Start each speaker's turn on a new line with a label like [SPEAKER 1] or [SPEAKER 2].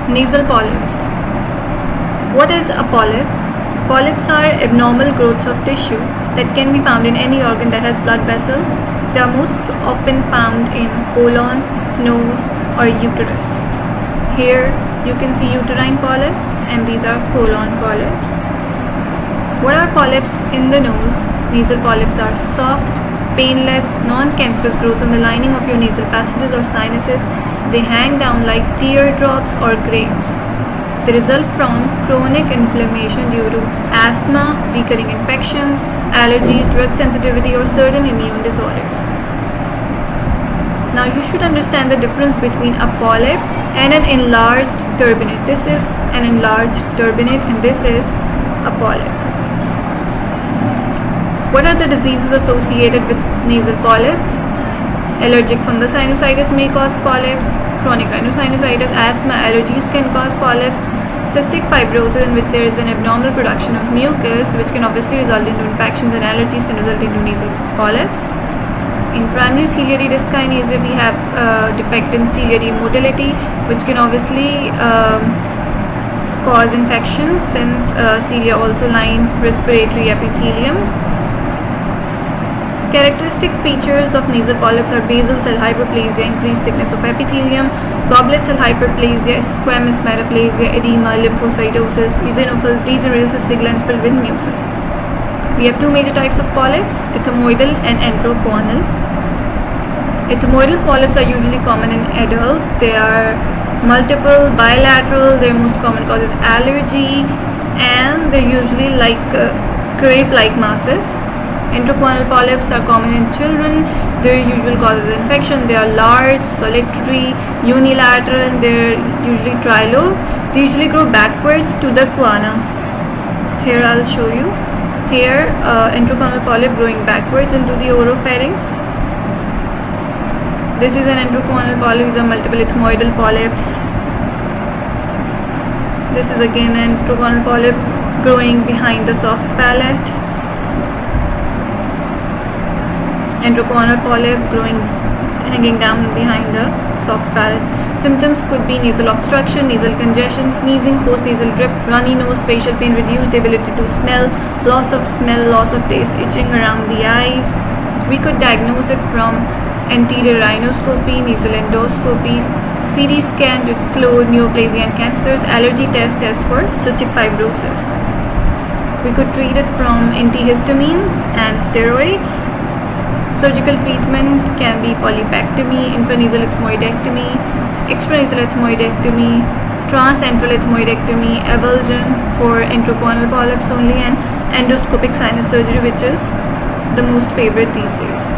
[SPEAKER 1] Nasal polyps. What is a polyp? Polyps are abnormal growths of tissue that can be found in any organ that has blood vessels. They are most often found in colon, nose, or uterus. Here you can see uterine polyps, and these are colon polyps. What are polyps in the nose? Nasal polyps are soft, painless, non-cancerous growths on the lining of your nasal passages or sinuses. They hang down like teardrops or grapes. They result from chronic inflammation due to asthma, recurring infections, allergies, drug sensitivity, or certain immune disorders. Now you should understand the difference between a polyp and an enlarged turbinate. This is an enlarged turbinate and this is a polyp. What are the diseases associated with nasal polyps? Allergic fungal sinusitis may cause polyps. Chronic rhinosinusitis, asthma, allergies can cause polyps. Cystic fibrosis, in which there is an abnormal production of mucus, which can obviously result into infections, and allergies can result into nasal polyps. In primary ciliary dyskinesia, we have defect in ciliary motility, which can obviously cause infections, since cilia also line respiratory epithelium. Characteristic features of nasal polyps are basal cell hyperplasia, increased thickness of epithelium, goblet cell hyperplasia, squamous metaplasia, edema, lymphocytosis, eosinophils, degenerative cystic glands filled with mucin. We have two major types of polyps, ethmoidal and enteroconal. Ethmoidal polyps are usually common in adults. They are multiple, bilateral. Their most common cause is allergy, and they're usually like grape-like masses. Enteroconal polyps are common in children. Their usual cause is infection. They are large, solitary, unilateral, and they're usually trilobed. They usually grow backwards to the guana. Here I'll show you. Here, enteroconal polyp growing backwards into the oropharynx. This is an enteroconal polyp. These are multiple ethmoidal polyps. This is again an enteroconal polyp growing behind the soft palate. Enteroconal polyp hanging down behind the soft palate. Symptoms could be nasal obstruction, nasal congestion, sneezing, post-nasal drip, runny nose, facial pain, reduced ability to smell, loss of smell, loss of taste, itching around the eyes. We could diagnose it from anterior rhinoscopy, nasal endoscopy, CT scan to exclude neoplasia and cancers, allergy test for cystic fibrosis. We could treat it from antihistamines and steroids. Surgical treatment can be polypectomy, intranasal ethmoidectomy, extranasal ethmoidectomy, transantral ethmoidectomy, avulsion for enteroconal polyps only, and endoscopic sinus surgery, which is the most favorite these days.